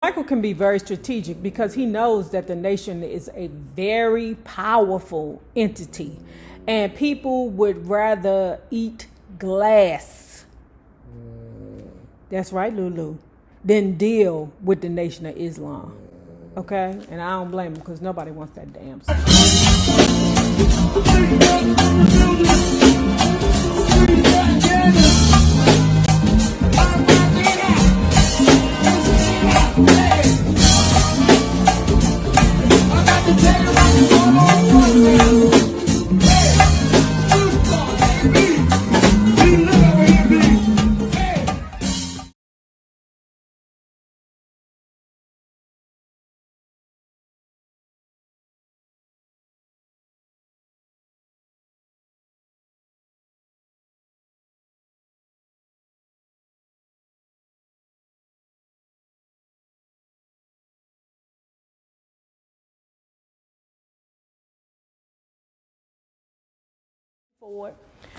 Michael can be very strategic because he knows that the nation is a very powerful entity and people would rather eat glass. That's right, Lulu. Than deal with the Nation of Islam. Okay? And I don't blame him because nobody wants that damn stuff.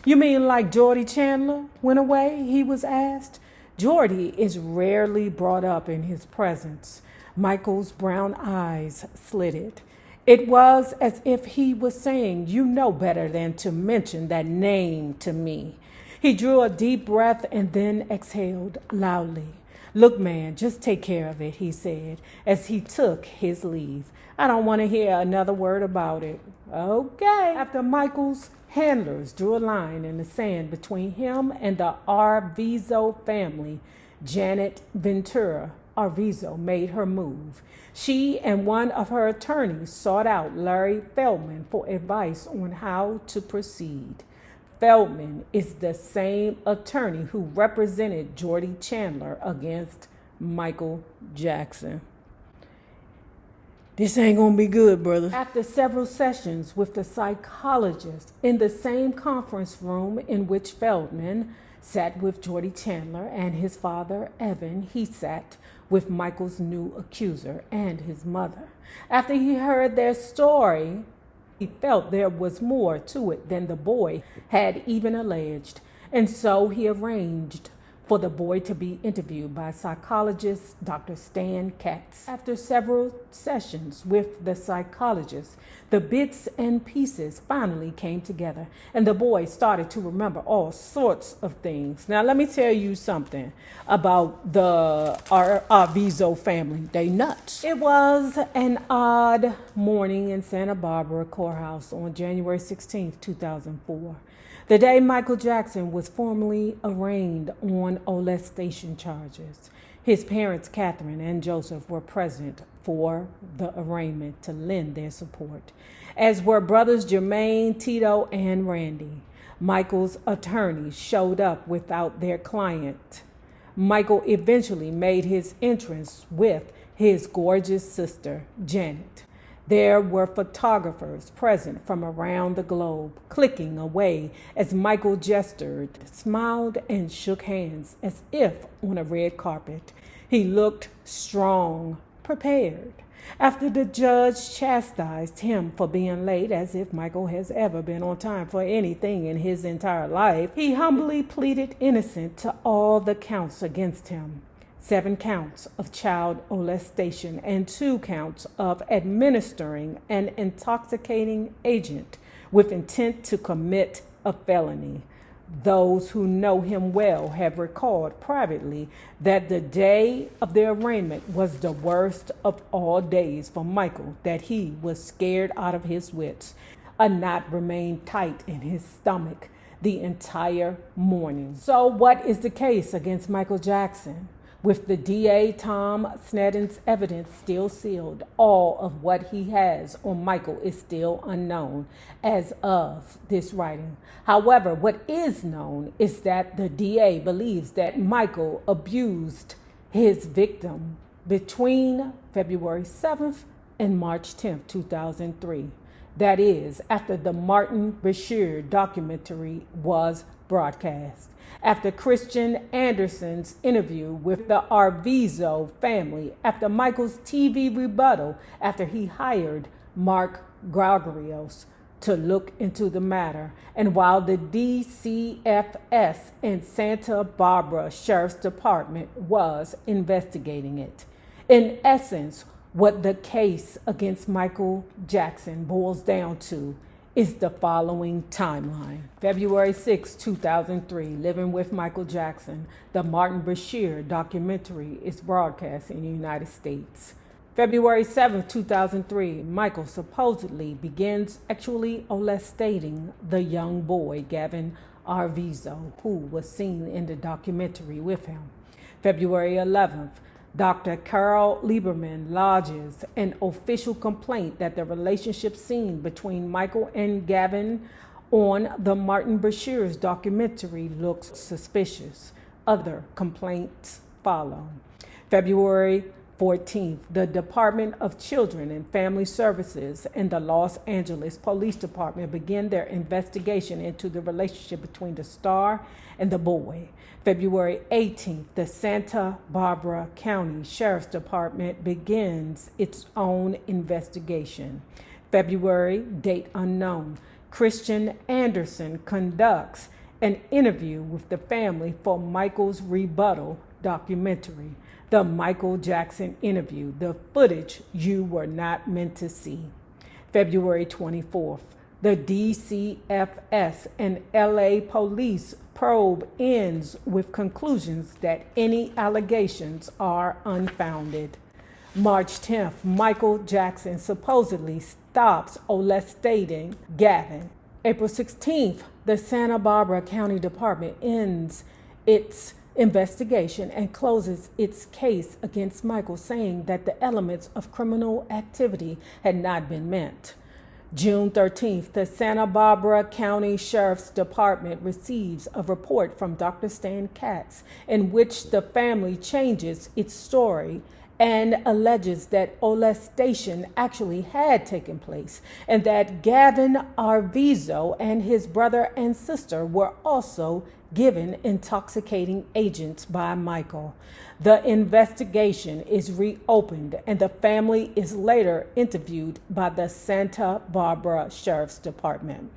You mean like Jordy Chandler went away, he was asked? Jordy is rarely brought up in his presence. Michael's brown eyes slitted. It was as if he was saying, you know better than to mention that name to me. He drew a deep breath and then exhaled loudly. Look, man, just take care of it, he said, as he took his leave. I don't want to hear another word about it. Okay. After Michael's handlers drew a line in the sand between him and the Arviso family, Janet Ventura Arviso made her move. She and one of her attorneys sought out Larry Feldman for advice on how to proceed. Feldman is the same attorney who represented Jordy Chandler against Michael Jackson. This ain't gonna be good, brother. After several sessions with the psychologist in the same conference room in which Feldman sat with Jordy Chandler and his father, Evan, he sat with Michael's new accuser and his mother. After he heard their story, he felt there was more to it than the boy had even alleged, and so he arranged for the boy to be interviewed by psychologist Dr. Stan Katz. After several sessions with the psychologist, the bits and pieces finally came together, and the boy started to remember all sorts of things. Now, let me tell you something about the Arviso family. They nuts. It was an odd morning in Santa Barbara courthouse on January 16th, 2004. The day Michael Jackson was formally arraigned on molestation charges. His parents, Catherine and Joseph, were present for the arraignment to lend their support, as were brothers Jermaine, Tito, and Randy. Michael's attorneys showed up without their client. Michael eventually made his entrance with his gorgeous sister, Janet. There were photographers present from around the globe, clicking away as Michael gestured, smiled, and shook hands as if on a red carpet. He looked strong, prepared. After the judge chastised him for being late, as if Michael has ever been on time for anything in his entire life, he humbly pleaded innocent to all the counts against him. 7 counts of child molestation and 2 counts of administering an intoxicating agent with intent to commit a felony. Those who know him well have recalled privately that the day of the arraignment was the worst of all days for Michael, that he was scared out of his wits. A knot remained tight in his stomach the entire morning. So what is the case against Michael Jackson? With the DA Tom Snedden's evidence still sealed, all of what he has on Michael is still unknown as of this writing. However, what is known is that the DA believes that Michael abused his victim between February 7th and March 10th, 2003. That is, after the Martin Bashir documentary was broadcast. After Christian Anderson's interview with the Arviso family, after Michael's TV rebuttal, after he hired Mark Gregorios to look into the matter, and while the DCFS and Santa Barbara Sheriff's Department was investigating it. In essence, what the case against Michael Jackson boils down to is the following timeline. February 6, 2003, Living with Michael Jackson, the Martin Bashir documentary is broadcast in the United States. February 7, 2003, Michael supposedly begins actually molesting the young boy, Gavin Arviso, who was seen in the documentary with him. February 11th, Dr. Carol Lieberman lodges an official complaint that the relationship seen between Michael and Gavin on the Martin Bashir's documentary looks suspicious. Other complaints follow. February 14th, the Department of Children and Family Services and the Los Angeles Police Department begin their investigation into the relationship between the star and the boy. February 18th, the Santa Barbara County Sheriff's Department begins its own investigation. February, date unknown, Christian Anderson conducts an interview with the family for Michael's rebuttal documentary, The Michael Jackson Interview, the footage you were not meant to see. February 24th, the DCFS and LA police probe ends with conclusions that any allegations are unfounded. March 10th, Michael Jackson supposedly stops molesting Gavin. April 16th, the Santa Barbara County Department ends its investigation and closes its case against Michael, saying that the elements of criminal activity had not been met. June 13th, the Santa Barbara County Sheriff's Department receives a report from Dr. Stan Katz in which the family changes its story and alleges that molestation actually had taken place and that Gavin Arviso and his brother and sister were also given intoxicating agents by Michael. The investigation is reopened and the family is later interviewed by the Santa Barbara Sheriff's Department.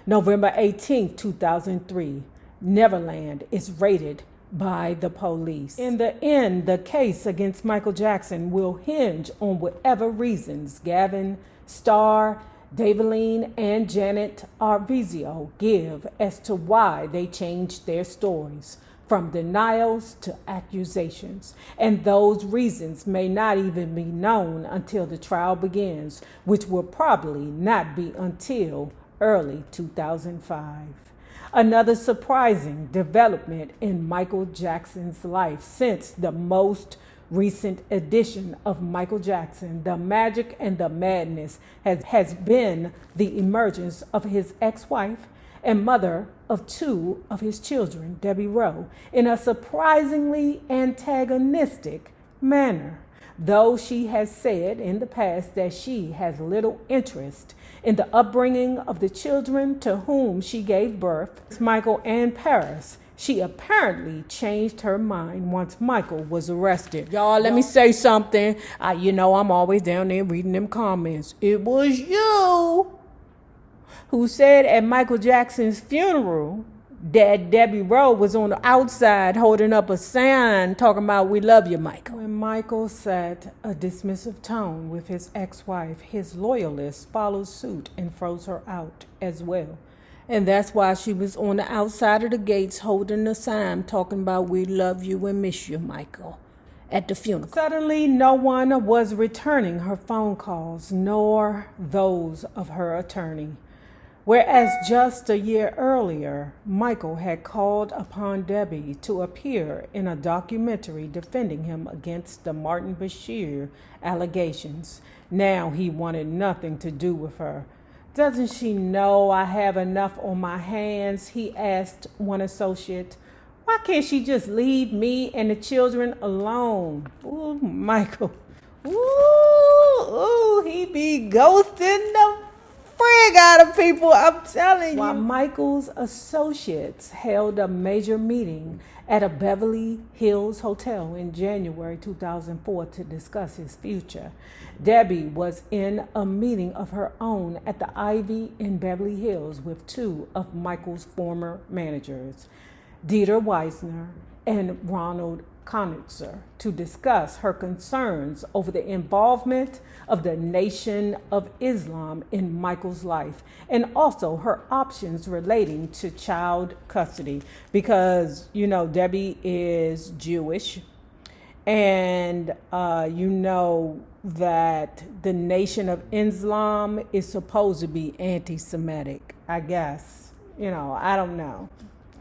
November 18, 2003, Neverland is raided by the police. In the end, the case against Michael Jackson will hinge on whatever reasons Gavin, Star, Daveline, and Janet Arviso give as to why they changed their stories from denials to accusations. And those reasons may not even be known until the trial begins, which will probably not be until early 2005. Another surprising development in Michael Jackson's life since the most recent edition of Michael Jackson, The Magic and the Madness, has been the emergence of his ex-wife and mother of two of his children, Debbie Rowe, in a surprisingly antagonistic manner. Though she has said in the past that she has little interest in the upbringing of the children to whom she gave birth, Michael and Paris, she apparently changed her mind once Michael was arrested. Y'all, let me say something. I'm always down there reading them comments. It was you who said at Michael Jackson's funeral that Debbie Rowe was on the outside holding up a sign talking about "We love you, Michael." When Michael set a dismissive tone with his ex-wife, his loyalists followed suit and froze her out as well. And that's why she was on the outside of the gates holding a sign talking about "We love you and miss you, Michael," at the funeral. Suddenly, no one was returning her phone calls, nor those of her attorney. Whereas just a year earlier, Michael had called upon Debbie to appear in a documentary defending him against the Martin Bashir allegations. Now he wanted nothing to do with her. "Doesn't she know I have enough on my hands?" he asked one associate. "Why can't she just leave me and the children alone?" Ooh, Michael. Ooh, he be ghosting the frig out of people, I'm telling you. While Michael's associates held a major meeting at a Beverly Hills hotel in January 2004 to discuss his future, Debbie was in a meeting of her own at the Ivy in Beverly Hills with two of Michael's former managers, Dieter Weissner and Ronald counsel to discuss her concerns over the involvement of the Nation of Islam in Michael's life, and also her options relating to child custody. Because, Debbie is Jewish, and that the Nation of Islam is supposed to be anti-Semitic, I guess. I don't know.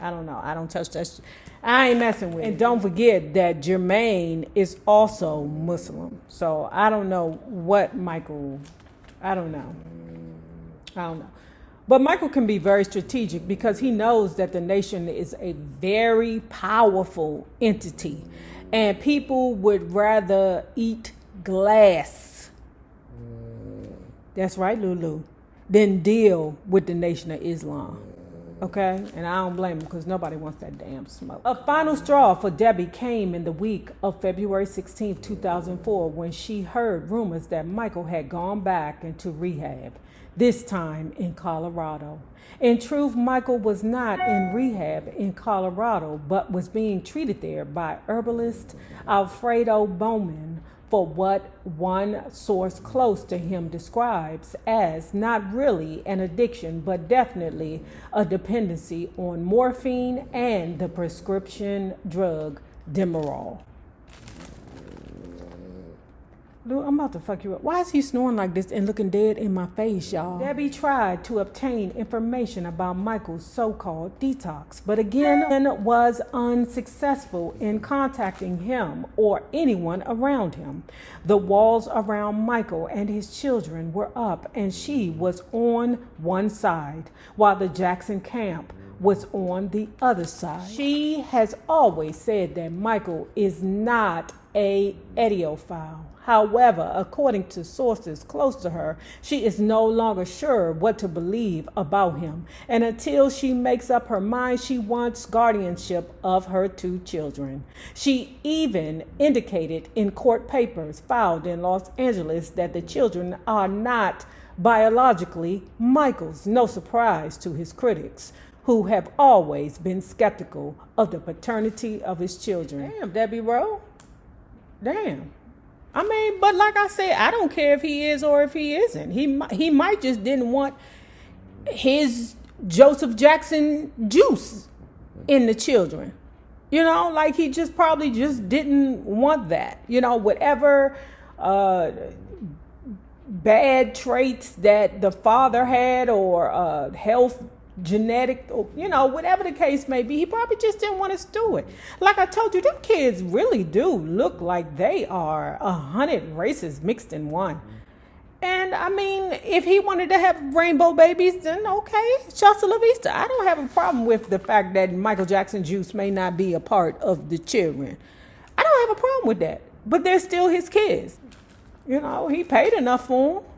I don't touch that. I ain't messing with it. And don't forget that Jermaine is also Muslim. So I don't know what Michael, I don't know. But Michael can be very strategic because he knows that the nation is a very powerful entity. And people would rather eat glass. That's right, Lulu. Than deal with the Nation of Islam. Okay? And I don't blame him because nobody wants that damn smoke. A final straw for Debbie came in the week of February 16, 2004, when she heard rumors that Michael had gone back into rehab, this time in Colorado. In truth, Michael was not in rehab in Colorado, but was being treated there by herbalist Alfredo Bowman for what one source close to him describes as not really an addiction, but definitely a dependency on morphine and the prescription drug Demerol. Dude, I'm about to fuck you up. Why is he snoring like this and looking dead in my face, y'all? Debbie tried to obtain information about Michael's so-called detox, but again was unsuccessful in contacting him or anyone around him. The walls around Michael and his children were up, and she was on one side, while the Jackson camp was on the other side. She has always said that Michael is not a pedophile. However, according to sources close to her, she is no longer sure what to believe about him. And until she makes up her mind, she wants guardianship of her 2 children. She even indicated in court papers filed in Los Angeles that the children are not biologically Michael's. No surprise to his critics, who have always been skeptical of the paternity of his children. Damn, Debbie Rowe. Damn. I mean, but like I said, I don't care if he is or if he isn't. He might just didn't want his Joseph Jackson juice in the children. Like he just probably just didn't want that. Whatever bad traits that the father had or health genetic, whatever the case may be, he probably just didn't want to do it. Like I told you, them kids really do look like they are 100 races mixed in one. And I mean, if he wanted to have rainbow babies, then okay, Chasta La Vista. I don't have a problem with the fact that Michael Jackson juice may not be a part of the children. I don't have a problem with that. But they're still his kids. He paid enough for them.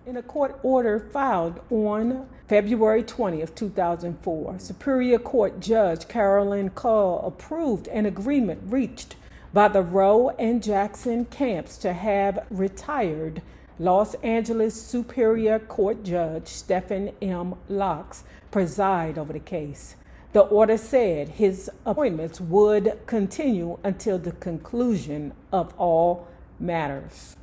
In a court order filed on February 20th, 2004, Superior Court Judge Carolyn Cole approved an agreement reached by the Rowe and Jackson camps to have retired Los Angeles Superior Court Judge Stephen M. Locks preside over the case. The order said his appointments would continue until the conclusion of all matters.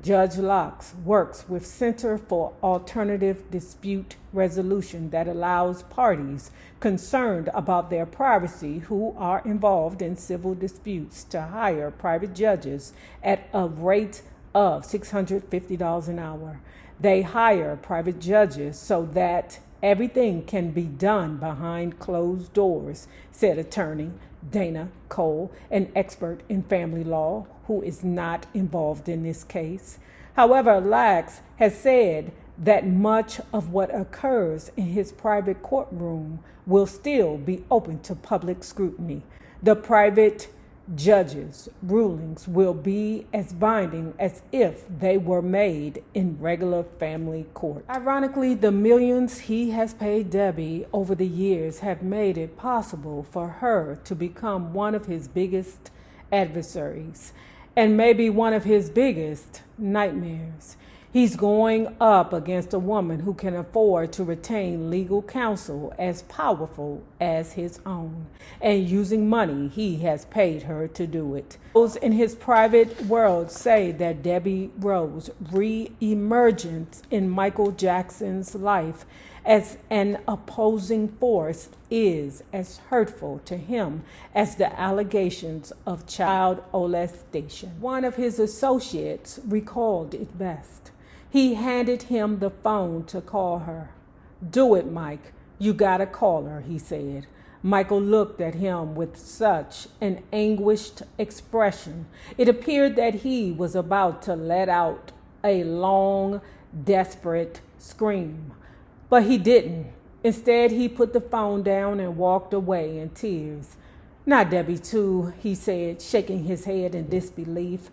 Judge Locks works with Center for Alternative Dispute Resolution that allows parties concerned about their privacy who are involved in civil disputes to hire private judges at a rate of $650 an hour. They hire private judges so that everything can be done behind closed doors, said attorney Dana Cole, an expert in family law who is not involved in this case. However, Locks has said that much of what occurs in his private courtroom will still be open to public scrutiny. The private judges' rulings will be as binding as if they were made in regular family court. Ironically, the millions he has paid Debbie over the years have made it possible for her to become one of his biggest adversaries and maybe one of his biggest nightmares. He's going up against a woman who can afford to retain legal counsel as powerful as his own, and using money he has paid her to do it. Those in his private world say that Debbie Rowe's reemergence in Michael Jackson's life as an opposing force is as hurtful to him as the allegations of child molestation. One of his associates recalled it best. He handed him the phone to call her. "Do it, Mike. You gotta call her," he said. Michael looked at him with such an anguished expression. It appeared that he was about to let out a long, desperate scream. But he didn't. Instead, he put the phone down and walked away in tears. "Not Debbie too," he said, shaking his head in disbelief.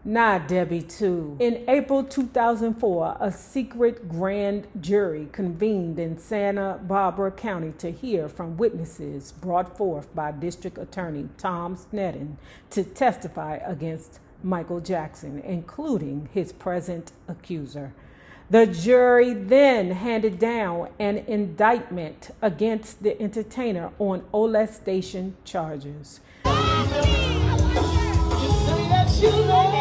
"Not Debbie too." In April 2004, a secret grand jury convened in Santa Barbara County to hear from witnesses brought forth by District Attorney Tom Sneddon to testify against Michael Jackson, including his present accuser. The jury then handed down an indictment against the entertainer on molestation charges. You say that you know